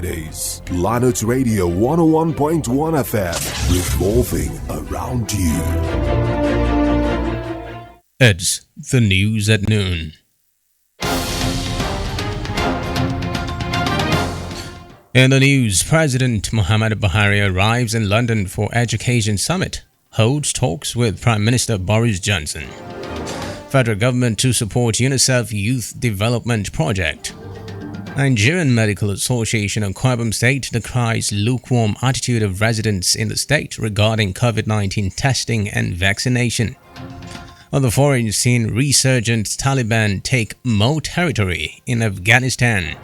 It is Planet Radio 101.1 FM, revolving around you. It's the news at noon. In the news, President Muhammadu Buhari arrives in London for Education Summit, holds talks with Prime Minister Boris Johnson. Federal government to support UNICEF Youth Development Project. Nigerian Medical Association of Akwa Ibom State decries lukewarm attitude of residents in the state regarding COVID-19 testing and vaccination. On the foreign scene, Resurgent Taliban take more territory in Afghanistan.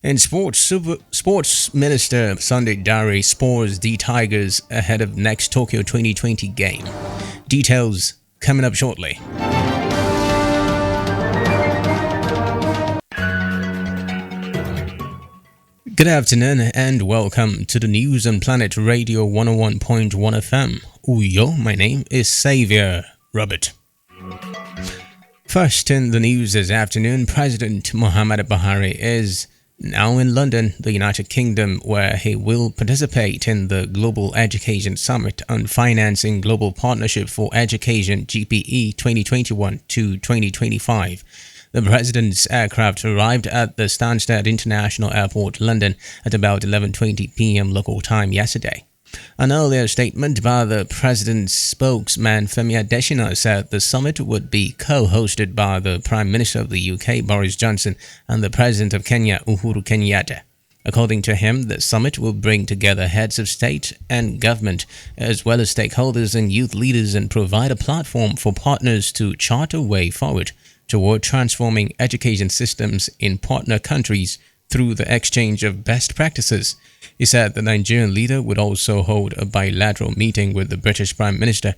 In sports, Sports Minister Sunday Dare spurs the Tigers ahead of next Tokyo 2020 game. Details coming up shortly. Good afternoon and welcome to the news on Planet Radio 101.1 FM. Uyo, my name is Xavier Robert. First in the news this afternoon, President Muhammadu Buhari is now in London, the United Kingdom, where he will participate in the Global Education Summit on Financing Global Partnership for Education GPE 2021 to 2025. The president's aircraft arrived at the Stansted International Airport, London, at about 11:20 p.m. local time yesterday. An earlier statement by the president's spokesman Femi Adesina said the summit would be co-hosted by the Prime Minister of the UK, Boris Johnson, and the President of Kenya, Uhuru Kenyatta. According to him, the summit will bring together heads of state and government, as well as stakeholders and youth leaders, and provide a platform for partners to chart a way forward toward transforming education systems in partner countries through the exchange of best practices. He said the Nigerian leader would also hold a bilateral meeting with the British Prime Minister.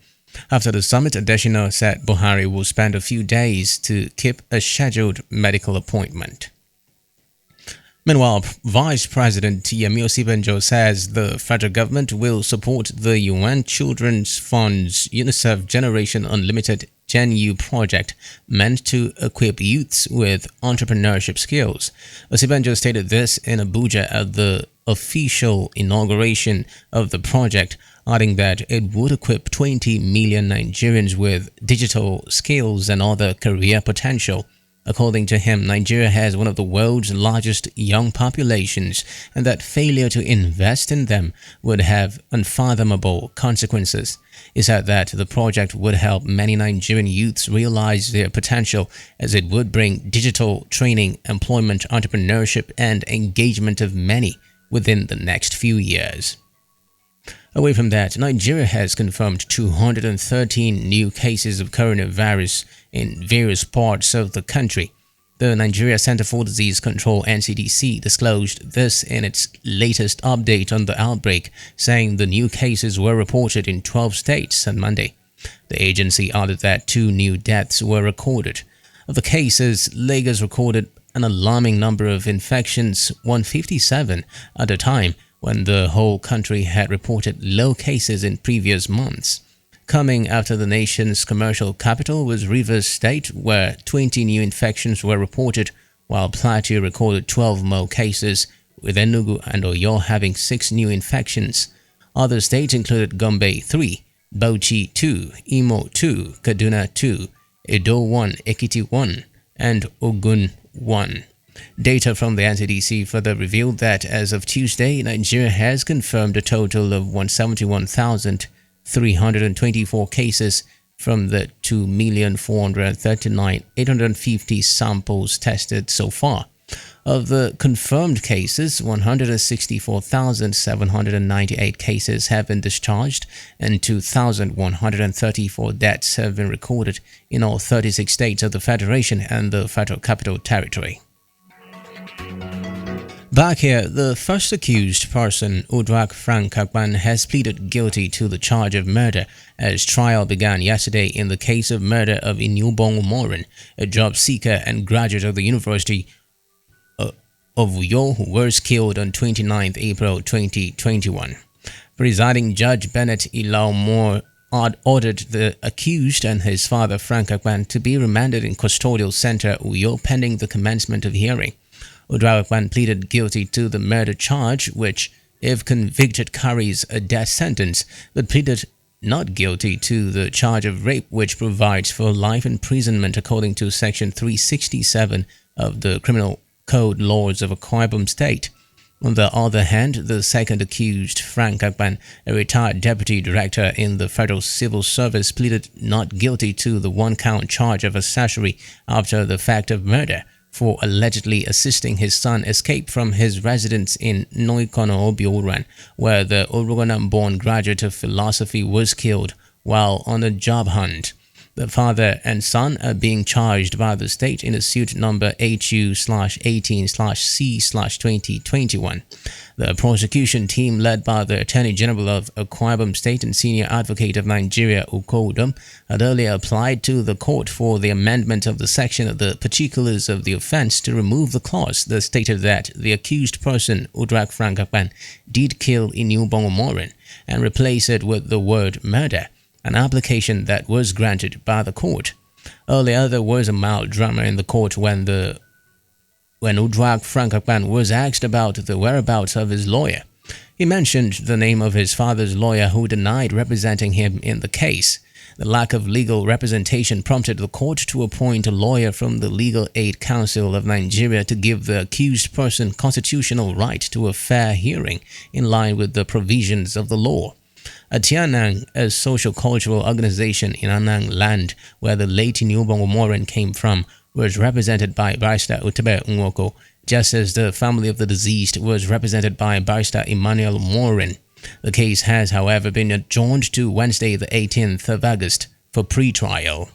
After the summit, Adesina said Buhari will spend a few days to keep a scheduled medical appointment. Meanwhile, Vice President Yemi Osibanjo says the federal government will support the UN Children's Fund's UNICEF Generation Unlimited Gen-U project meant to equip youths with entrepreneurship skills. Osibanjo stated this in Abuja at the official inauguration of the project, adding that it would equip 20 million Nigerians with digital skills and other career potential. According to him, Nigeria has one of the world's largest young populations, and that failure to invest in them would have unfathomable consequences. He said that the project would help many Nigerian youths realize their potential, as it would bring digital training, employment, entrepreneurship, and engagement of many within the next few years. Away from that, Nigeria has confirmed 213 new cases of coronavirus in various parts of the country. The Nigeria Center for Disease Control (NCDC) disclosed this in its latest update on the outbreak, saying the new cases were reported in 12 states on Monday. The agency added that 2 new deaths were recorded. Of the cases, Lagos recorded an alarming number of infections, 157 at a time, when the whole country had reported low cases in previous months. Coming after the nation's commercial capital was Rivers State, where 20 new infections were reported, while Plateau recorded 12 more cases, with Enugu and Oyo having 6 new infections. Other states included Gombe 3, Bauchi 2, Imo 2, Kaduna 2, Edo 1, Ekiti 1, and Ogun 1. Data from the NCDC further revealed that as of Tuesday, Nigeria has confirmed a total of 171,324 cases from the 2,439,850 samples tested so far. Of the confirmed cases, 164,798 cases have been discharged and 2,134 deaths have been recorded in all 36 states of the Federation and the Federal Capital Territory. Back here, the first accused person, Uduak Frank Akpan, has pleaded guilty to the charge of murder as trial began yesterday in the case of murder of Inubong Morin, a job seeker and graduate of the University of Uyo, who was killed on 29 April 2021. Presiding Judge Bennett Ilaumore ordered the accused and his father, Frank Akpan, to be remanded in Custodial Center, Uyo, pending the commencement of hearing. Udragwan pleaded guilty to the murder charge, which, if convicted, carries a death sentence, but pleaded not guilty to the charge of rape, which provides for life imprisonment according to Section 367 of the Criminal Code laws of Akwa Ibom State. On the other hand, the second accused, Frank Akpan, a retired deputy director in the Federal Civil Service, pleaded not guilty to the one-count charge of accessory after the fact of murder for allegedly assisting his son escape from his residence in Noikono Obioran, where the Orogonam-born graduate of philosophy was killed while on a job hunt. The father and son are being charged by the state in a suit number HU/18/C/2021. The prosecution team, led by the Attorney General of Akwa Ibom State and Senior Advocate of Nigeria, Ukodum, had earlier applied to the court for the amendment of the section of the particulars of the offense to remove the clause that stated that the accused person, Udrak Frank Akpan, did kill Inubong Omorin, and replace it with the word murder, an application that was granted by the court. Earlier, there was a mild drama in the court when Udrak Frank Akpan was asked about the whereabouts of his lawyer. He mentioned the name of his father's lawyer, who denied representing him in the case. The lack of legal representation prompted the court to appoint a lawyer from the Legal Aid Council of Nigeria to give the accused person constitutional right to a fair hearing in line with the provisions of the law. Atianang, a social-cultural organization in Anang land where the late Inubong Omorin came from, was represented by Barrister Utebe Nwoko, just as the family of the deceased was represented by Barrister Emmanuel Morin. The case has, however, been adjourned to Wednesday, the 18th of August, for pre-trial.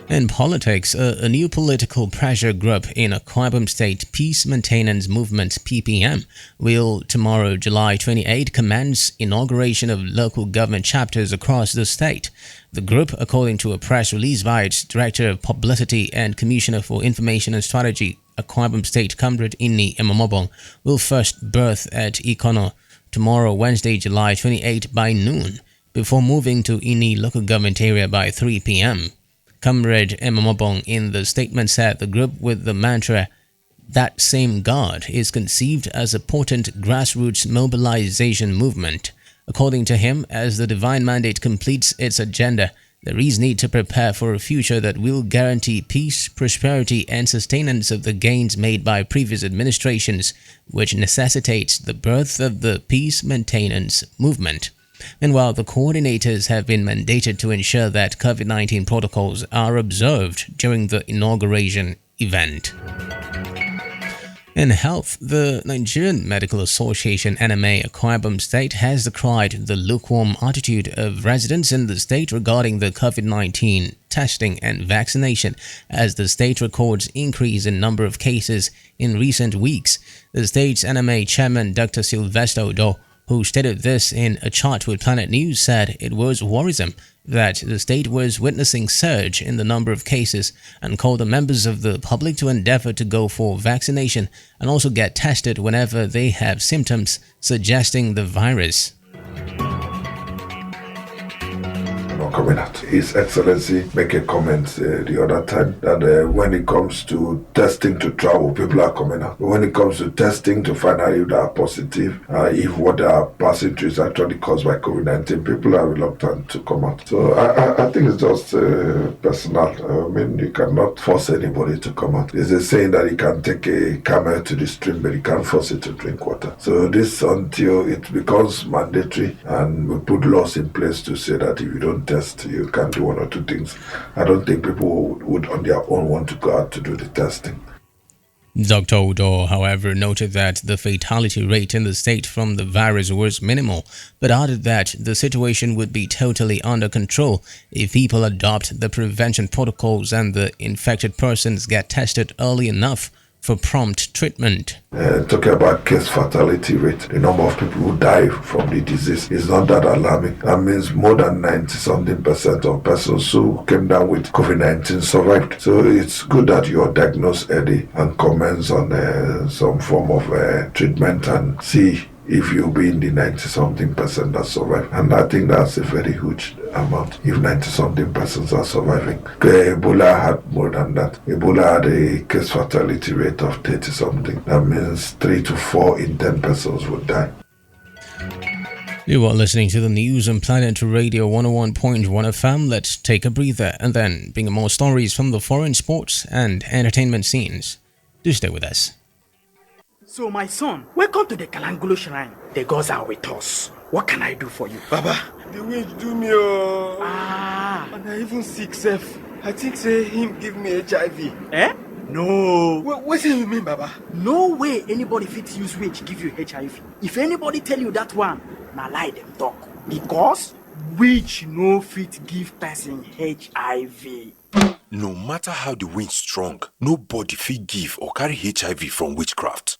In politics, a new political pressure group in Akwa Ibom State Peace Maintenance Movement (PPM) will tomorrow, July 28, commence inauguration of local government chapters across the state. The group, according to a press release by its Director of Publicity and Commissioner for Information and Strategy, Akwa Ibom State, Comrade Inni Emomobong, will first berth at Ikono tomorrow, Wednesday, July 28 by noon, before moving to Inni local government area by 3 p.m. Comrade Emomobong in the statement said the group, with the mantra "That Same God," is conceived as a potent grassroots mobilization movement. According to him, as the divine mandate completes its agenda, there is need to prepare for a future that will guarantee peace, prosperity, and sustenance of the gains made by previous administrations, which necessitates the birth of the peace maintenance movement. Meanwhile, the coordinators have been mandated to ensure that COVID-19 protocols are observed during the inauguration event. In health, the Nigerian Medical Association (NMA) Akwa Ibom State has decried the lukewarm attitude of residents in the state regarding the COVID-19 testing and vaccination, as the state records increase in number of cases in recent weeks. The state's NMA chairman, Dr. Sylvester Odo, who stated this in a chat with Planet News, said it was worrisome that the state was witnessing surge in the number of cases and called on members of the public to endeavor to go for vaccination and also get tested whenever they have symptoms suggesting the virus. Coming out. His Excellency make a comment the other time that when it comes to testing to travel, people are coming out. But when it comes to testing to find out if they are positive, if what they are passing through is actually caused by COVID-19, people are reluctant to come out. So I think it's just personal. I mean, you cannot force anybody to come out. There's a saying that you can take a camel to the stream, but you can't force it to drink water. So this until it becomes mandatory and we put laws in place to say that if you don't test, you can't do one or two things. I don't think people would on their own want to go out to do the testing. Dr. Odo, however, noted that the fatality rate in the state from the virus was minimal, but added that the situation would be totally under control if people adopt the prevention protocols and the infected persons get tested early enough for prompt treatment. Talking about case fatality rate, the number of people who die from the disease is not that alarming. That means more than 90-something% of persons who came down with COVID-19 survived. So it's good that you are diagnosed early and commence on some form of treatment and see if you be in the 90-something percent that survive. And I think that's a very huge amount if 90-something persons are surviving. Ebola had more than that. Ebola had a case fatality rate of 30-something. That means 3 to 4 in 10 persons would die. You are listening to the news on Planet Radio 101.1 FM. Let's take a breather and then bring more stories from the foreign sports and entertainment scenes. Do stay with us. So my son, welcome to the Kalangolo Shrine. The gods are with us. What can I do for you? Baba, the witch do me and I even sick self. I think say him give me HIV. Eh? No. What do you mean, Baba? No way anybody fit use witch give you HIV. If anybody tell you that one, na lie them talk. Because witch no fit give person HIV. No matter how the wind strong, nobody fit give or carry HIV from witchcraft.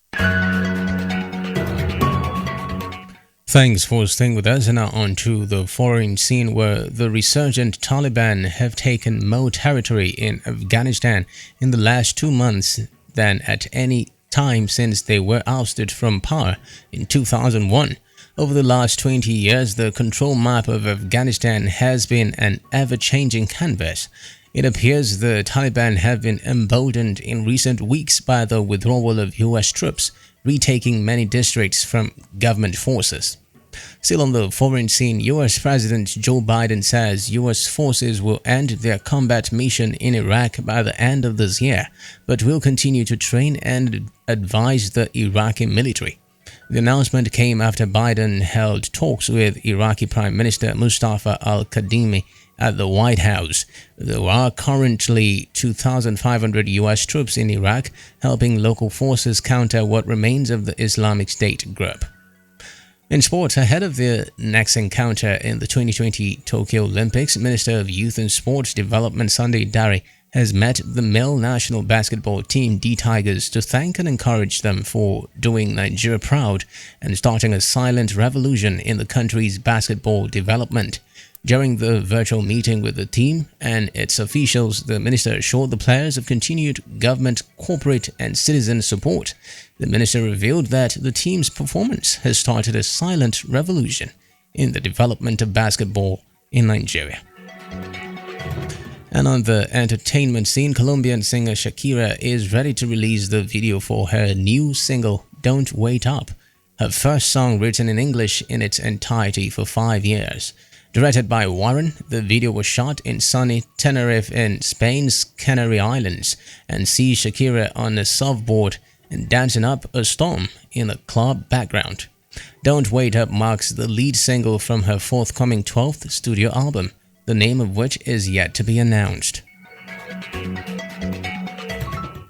Thanks for staying with us, and now on to the foreign scene where the resurgent Taliban have taken more territory in Afghanistan in the last 2 months than at any time since they were ousted from power in 2001. Over the last 20 years, the control map of Afghanistan has been an ever-changing canvas. It appears the Taliban have been emboldened in recent weeks by the withdrawal of US troops, retaking many districts from government forces. Still on the foreign scene, US President Joe Biden says US forces will end their combat mission in Iraq by the end of this year, but will continue to train and advise the Iraqi military. The announcement came after Biden held talks with Iraqi Prime Minister Mustafa al-Kadhimi at the White House. There are currently 2,500 US troops in Iraq, helping local forces counter what remains of the Islamic State group. In sports, ahead of the next encounter in the 2020 Tokyo Olympics, Minister of Youth and Sports Development Sunday Dare has met the male national basketball team D Tigers to thank and encourage them for doing Nigeria proud and starting a silent revolution in the country's basketball development. During the virtual meeting with the team and its officials, the minister assured the players of continued government, corporate and citizen support. The minister revealed that the team's performance has started a silent revolution in the development of basketball in Nigeria. And on the entertainment scene, Colombian singer Shakira is ready to release the video for her new single, Don't Wait Up, her first song written in English in its entirety for 5 years. Directed by Warren, the video was shot in sunny Tenerife in Spain's Canary Islands and sees Shakira on a surfboard and dancing up a storm in a club background. Don't Wait Up marks the lead single from her forthcoming 12th studio album, the name of which is yet to be announced.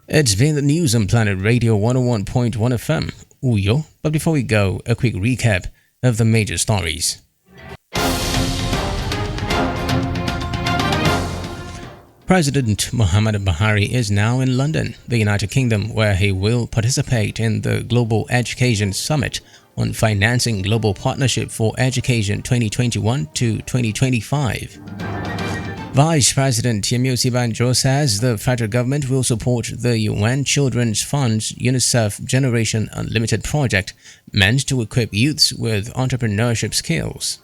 It's been the news on Planet Radio 101.1 FM, Uyo. But before we go, a quick recap of the major stories. President Muhammadu Buhari is now in London, the United Kingdom, where he will participate in the Global Education Summit on financing global partnership for education 2021 to 2025. Vice President Yemi Osibanjo says the federal government will support the UN Children's Fund's UNICEF Generation Unlimited project meant to equip youths with entrepreneurship skills.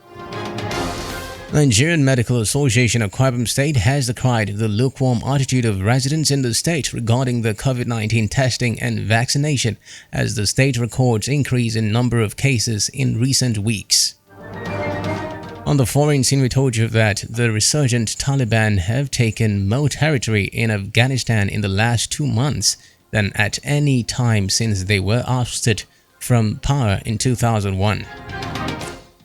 Nigerian Medical Association Akwa Ibom State has decried the lukewarm attitude of residents in the state regarding the COVID-19 testing and vaccination as the state records increase in number of cases in recent weeks. On the foreign scene, we told you that the resurgent Taliban have taken more territory in Afghanistan in the last 2 months than at any time since they were ousted from power in 2001.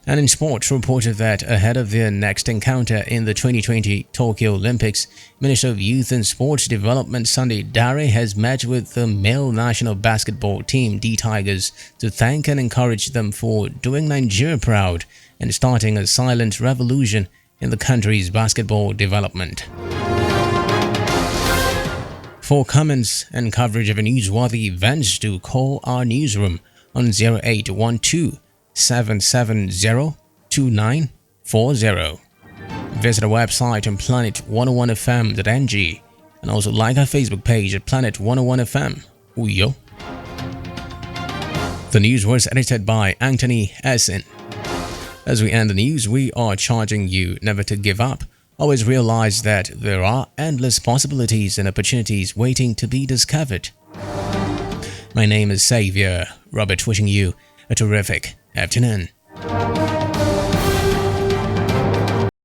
And in sports, reported that ahead of their next encounter in the 2020 Tokyo Olympics, Minister of Youth and Sports Development Sunday Dare has met with the male national basketball team D Tigers to thank and encourage them for doing Nigeria proud and starting a silent revolution in the country's basketball development. For comments and coverage of newsworthy events, do call our newsroom on 0812 770-2940. Visit our website on planet101fm.ng and also like our Facebook page at Planet 101 FM. Uyo. The news was edited by Anthony Essen. As we end the news, we are charging you never to give up. Always realize that there are endless possibilities and opportunities waiting to be discovered. My name is Xavier Robert, wishing you a terrific afternoon.